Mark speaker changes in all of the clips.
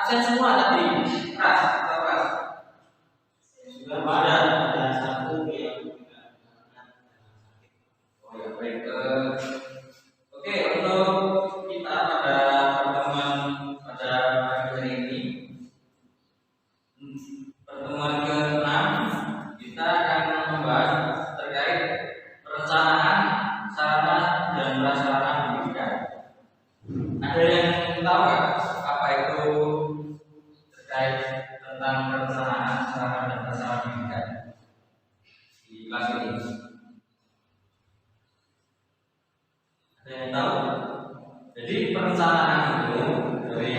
Speaker 1: absen semua tadi. Keras. Sudah ada satu yang tidak. Oh ya baik. Oke, untuk kita pada pertemuan pada hari ini, pertemuan ke-6, kita akan membahas terkait perencanaan sarana dan prasarana pendidikan. Ada yang tahu nggak apa itu terkait tentang perencanaan sarana dan prasarana pendidikan di kelas ini? Ada yang tahu? Jadi perencanaan itu dari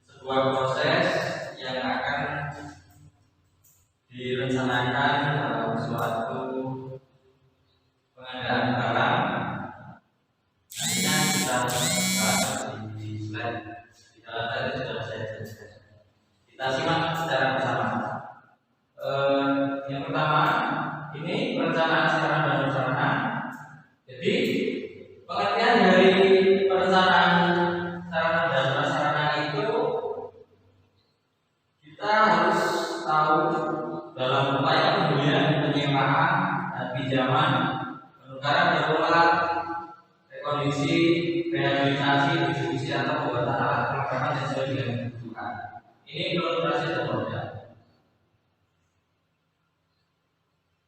Speaker 1: sebuah proses yang akan direncanakan dalam suatu pengadaan barang. Nantinya kita bahas di slide di dalam tadi sudah saya jelaskan. Kita simak secara bersama. Yang pertama, ini perencanaan sarana dan prasarana. Jadi pengertian dari perencanaan sarana dan prasarana itu kita harus tahu dalam upaya pembelian, penyewaan, dan pinjaman, penukaran darurat, rekondisi, rehabilitasi, distribusi atau pembuatan alat perlengkapan sesuai dengan kebutuhan. Ini menurut proses termudah.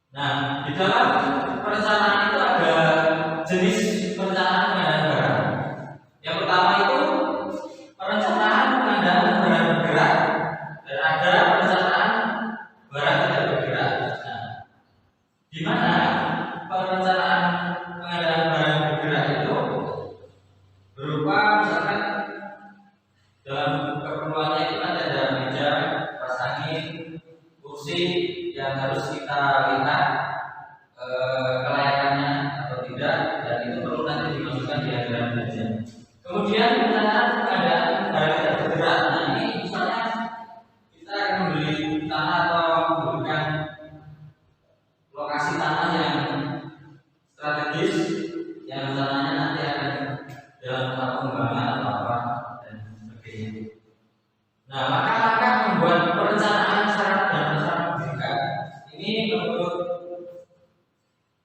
Speaker 1: Nah, di dalam perencanaan itu ada jenis perencanaan pengadaan barang. Yang pertama itu perencanaan pengadaan barang bergerak, dan ada perencanaan barang tidak bergerak. Nah, di mana perencanaan pengadaan barang bergerak itu berupa misalkan dalam keperluannya itu ada meja, kipas angin, kursi yang harus kita lihat kelayakannya atau tidak, dan itu perlu nanti dimasukkan di anggaran belanja. Kemudian perencanaan pengadaan barang tidak bergerak. Nah, ini misalnya kita akan membeli tanah atau memberikan lokasi tanah yang strategis yang rencananya nanti akan dalam tahap pengembangan atau apa dan sebagainya. Nah, langkah-langkah membuat perencanaan sarana dan prasarana pendidikan ini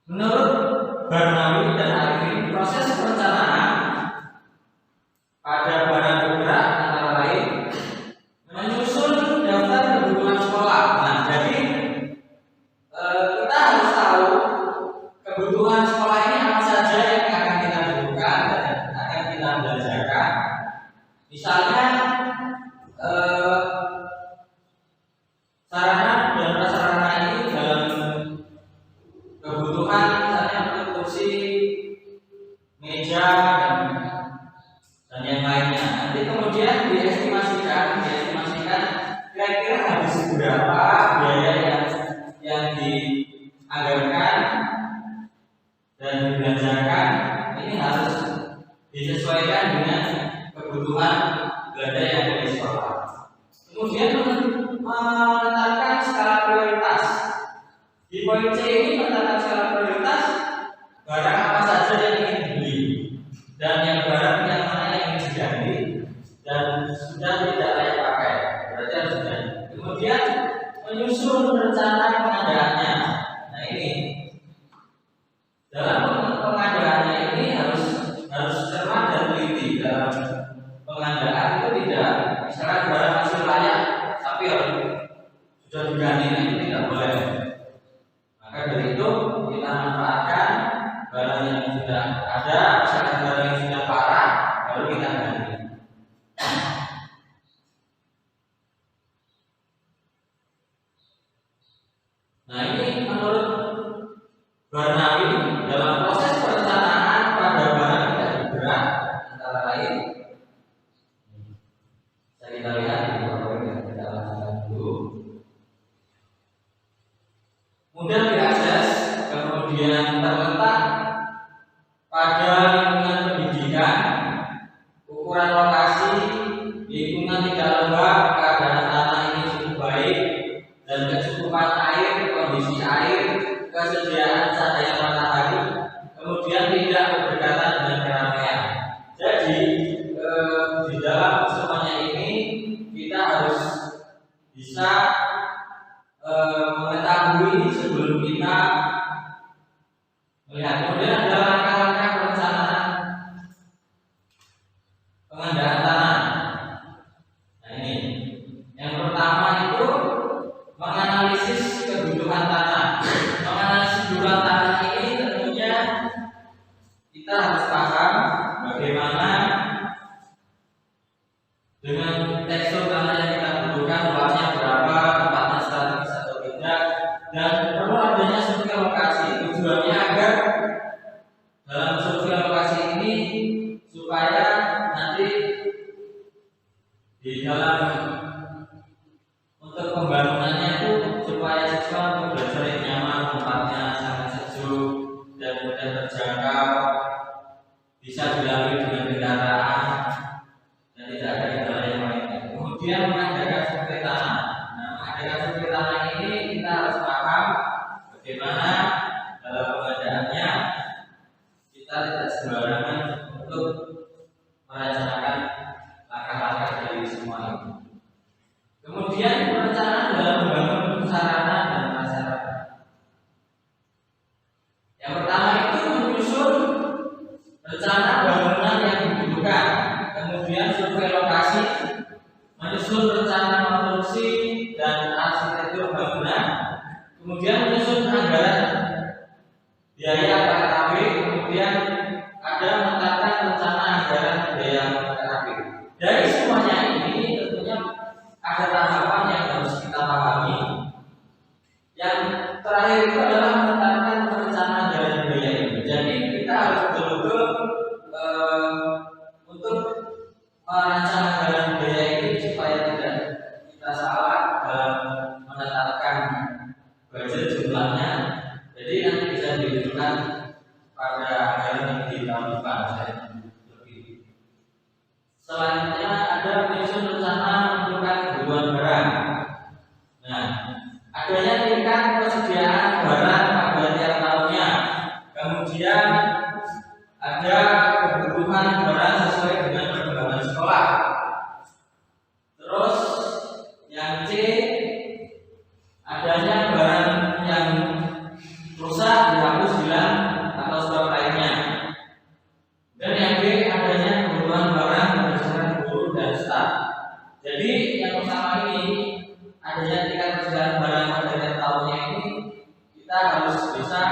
Speaker 1: menurut Barnawi dan Arifin, proses perencanaan pada barang bergerak antara lain menyusun daftar kebutuhan sekolah. Nah, jadi kita harus tahu kebutuhan sekolah ini apa saja yang akan kita butuhkan dan akan kita belajarkan. Misalnya sarana dan prasarana ini dalam kebutuhan misalnya untuk kursi, meja, dan yang lainnya. Nanti kemudian diestimasikan kira-kira habis berapa biaya yang dianggarkan dan dibelanjakan. Ini harus disesuaikan dengan kebutuhan belanja yang ada di sekolah. Kemudian menetapkan skala prioritas. Di poin C ini menetapkan skala prioritas barang apa saja yang ingin dibeli dan yang barang yang mana yang ingin diganti dan sudah tidak layak pakai, berarti harus diganti. Kemudian menyusun rencana pengadaannya. Nah, ini dalam pengadaannya ini harus cermat dan teliti. Dalam pengadaan itu tidak misalkan barang masih layak tapi sudah diganti, nah itu tidak boleh. Maka dari itu kita manfaatkan barang yang sudah ada, misalkan barang yang sudah parah baru kita ganti. Nah, ini menurut Barnawi dalam proses perencanaan pada barang tidak bergerak antara lain. Kita lihat di bawah ini, kita lanjutkan dulu. Mudah diakses, kemudian terletak pada lingkungan pendidikan, ukuran lokasi, lingkungan tidak lembab, keadaan tanah ini cukup baik, dan kecukupan air, kondisi air, kesediaan cahaya matahari, kemudian tidak berdekatan dengan keramaian. Jadi di dalam dalam semuanya ini kita harus bisa mengetahui sebelum kita melihat. Kemudian ada langkah-langkah perencanaan pengadaan tanah. Nah ini, yang pertama itu menganalisis kebutuhan tanah. Menganalisis kebutuhan tanah ini tentunya kita harus paham bagaimana dengan tekstur tanah yang kita butuhkan, luasnya berapa, tempatnya strategis atau tidak, dan perlu adanya survei lokasi. Tujuannya agar dalam survei lokasi ini supaya nanti di dalam untuk pembangunannya itu supaya siswa untuk belajar yang nyaman, tempatnya sangat sejuk dan mudah terjangkau, bisa dilalui dengan kendaraan dan tidak ada kendala yang lainnya. Kemudian mengadakan survei tanah. Nah, mengadakan survei tanah ini kita harus paham bagaimana dalam pengadaannya kita tidak sembarangan untuk merencanakan langkah-langkah dari semua ini. Kemudian perencanaan dalam membangun sarana dan prasarana. Yang pertama itu menyusun rencana bangunan yang dibutuhkan, kemudian survei lokasi, menyusun rencana konstruksi dan arsitektur bangunan, kemudian menyusun anggaran biaya PKB, kemudian ada menetapkan rencana anggaran biaya PKB. Dari semuanya ini tentunya ada tahapan yang harus kita pahami. Yang terakhir itu adalah menetapkan rencana anggaran biaya ini. Jadi kita harus betul-betul untuk merancang anggaran biaya ini supaya tidak kita salah dalam menetapkan budget jumlahnya. Jadi nanti bisa dirujukan pada anggaran yang di tahun depan. Selanjutnya ada menyusun rencana menentukan kebutuhan barang. Nah, adanya tingkat persediaan barang pada tiap tahunnya. Kemudian ada kebutuhan barang sesuai dengan perkembangan sekolah. Terus yang C, adanya barang yang rusak, dihapus, hilang atau sebab lainnya. Dan yang B, adanya kebutuhan barang berdasarkan guru dan staf. Jadi yang pertama ini adanya tingkat persediaan barang pada tiap tahunnya ini kita harus bisa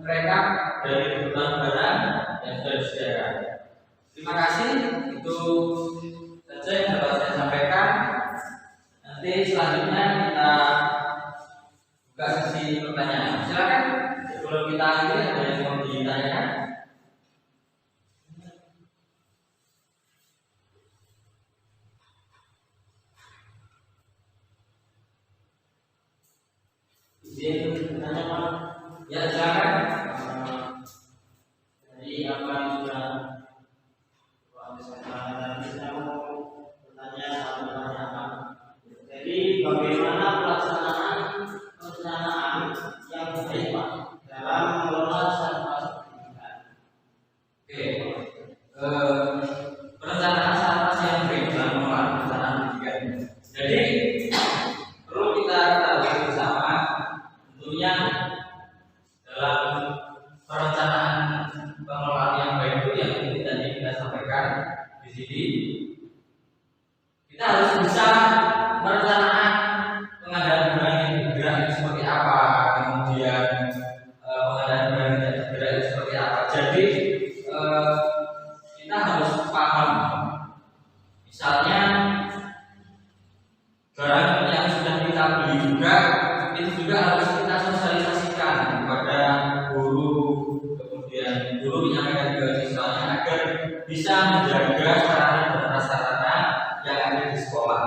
Speaker 1: merekap dari kebutuhan barang yang sudah disediakan. Terima kasih, itu saja yang dapat saya sampaikan. Nanti selanjutnya kita buka sesi pertanyaan. Silakan, sebelum kita akhiri ada yang mau ditanyakan? Izin bertanya Pak? Ya silakan. Jadi apa yang sudah saya mau bertanya satu pertanyaan. Jadi bagaimana pelaksanaan perencanaan yang baik Pak dalam mengelola sampah pendidikan? Oke, perencanaan sampah yang baik dalam mengelola perencanaan pendidikan. Jadi perlu kita ketahui bersama, tentunya dalam perencanaan pengelolaan yang baik itu yang ini tadi kita sampaikan di sini, kita harus bisa merencanakan pengadaan barang yang bergerak itu seperti apa, kemudian pengadaan barang yang tidak bergerak itu seperti apa. Jadi kita harus paham, misalnya barang yang sudah kita beli juga itu juga harus kita sosialisasikan kepada guru, kemudian guru menyampaikan ke siswanya agar bisa menjaga sarana dan prasarana yang ada di sekolah.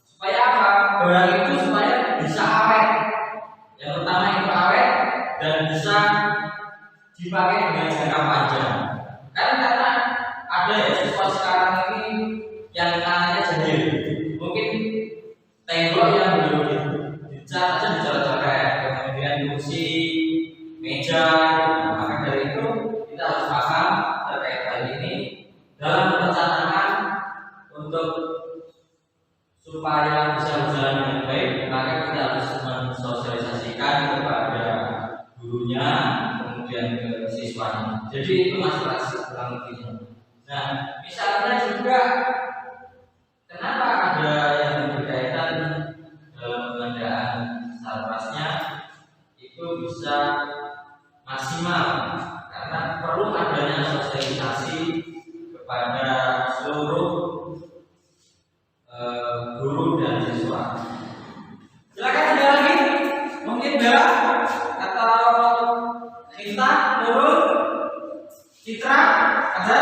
Speaker 1: Supaya apa? Barang itu supaya bisa awet. Yang pertama itu awet dan bisa dipakai dengan jangka panjang. Karena ada ya siswa sekarang ini yang tangannya jahil, mungkin tembok yang belum dicat aja dicoret-coret, kemudian kursi, meja. Maka dari itu kita harus paham terkait hal ini. Dalam untuk supaya bisa berjalan dengan baik, maka kita harus mensosialisasikan kepada gurunya, kemudian ke siswanya. Jadi itu masih kurang lebihnya. Nah, misalnya juga kenapa ada yang berkaitan dalam pengadaan sarprasnya itu bisa maksimal, karena perlu adanya sosialisasi kepada seluruh guru dan siswa. Silakan ada lagi, mungkin Bella atau Nita, Nurul, Citra, ada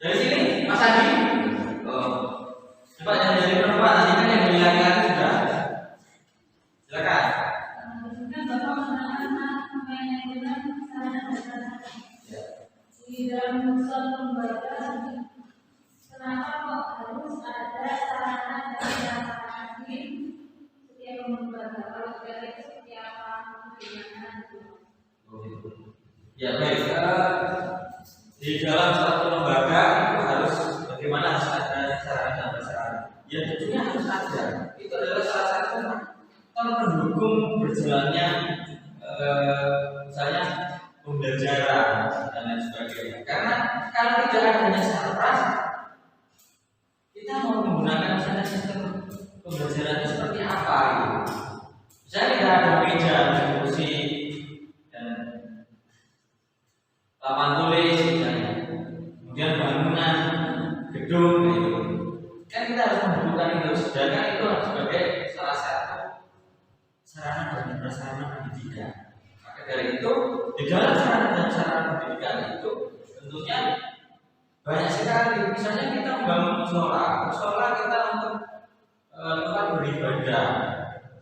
Speaker 1: dari sini, Mas Adi. Coba yang dari perempuan, tadi kan yang dari laki-laki sudah. Silakan.
Speaker 2: Di dalam suatu lembaga, kenapa kok harus ada sarana dan prasarana setiap lembaga? Kalau tidak itu seperti apa pembinaan?
Speaker 1: Ya baik. Di dalam suatu lembaga itu harus bagaimana harus ada sarana dan prasarana. Ya tentunya harus ada. Itu adalah salah satu pendukung berjalannya misalnya pembelajaran dan lain sebagainya. Karena kalau tidak adanya sarpras, kita mau menggunakan misalnya sistem pembelajaran itu seperti apa gitu. Misalnya tidak ada meja, kursi, dan papan tulis misalnya, kemudian bangunan, gedung gitu. Kan kita harus membutuhkan itu, sedangkan itu sebagai salah satu sarana dan prasarana pendidikan. Maka dari itu di dalam sarana dan sarana pendidikan itu tentunya banyak sekali. Misalnya kita membangun musola kita untuk tempat beribadah.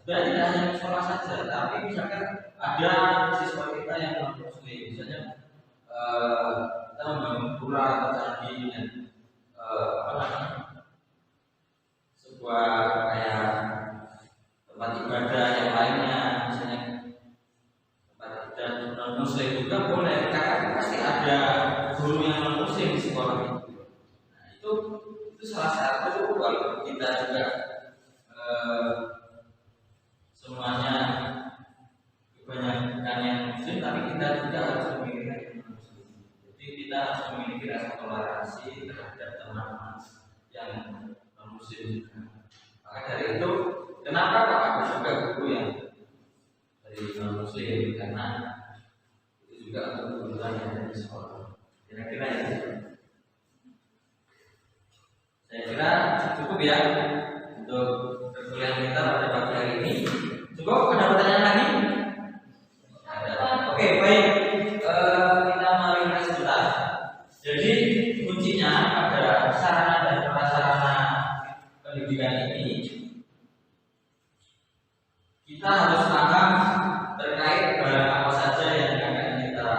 Speaker 1: Sebenarnya tidak hanya musola saja, tapi misalkan ada siswa kita yang non muslim, misalnya kita membangun pura atau candi dan sebuah kayak tempat ibadah yang lainnya, misalnya tempat ibadah non muslim juga boleh, karena pasti ada guru yang non muslim di sekolah itu. Nah, itu salah satu kalau kita juga semuanya kebanyakan yang muslim, tapi kita juga harus memiliki yang non muslim. Jadi kita harus memiliki rasa toleransi terhadap teman-teman yang non muslim juga. Maka dari itu, kenapa kok ada juga guru yang dari non muslim? Karena itu juga kebetulan yang ada di sekolah. Kira-kira ya. Saya kira cukup ya untuk perkuliahan kita pada pagi hari ini. Cukup? Ada pertanyaan lagi? Ada. Oke, baik. Kita melihat sebentar. Jadi kuncinya pada sarana dan prasarana pendidikan ini, kita harus paham terkait barang apa saja yang akan kita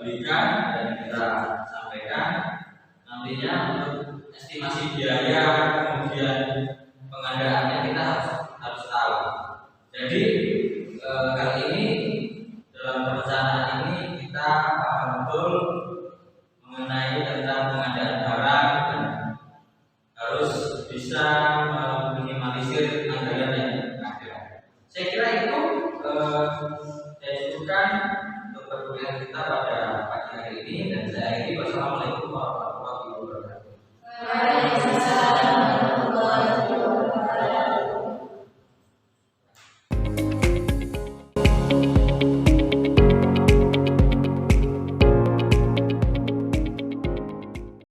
Speaker 1: belikan dan kita sampaikan. Nantinya untuk estimasi biaya, kemudian pengadaannya kita harus tahu. Jadi kali ini dalam perencanaan ini kita paham betul mengenai tentang pengadaan barang dan harus bisa meminimalisir anggaran yang ada. Saya kira itu saya cukupkan untuk perkuliahan kita pada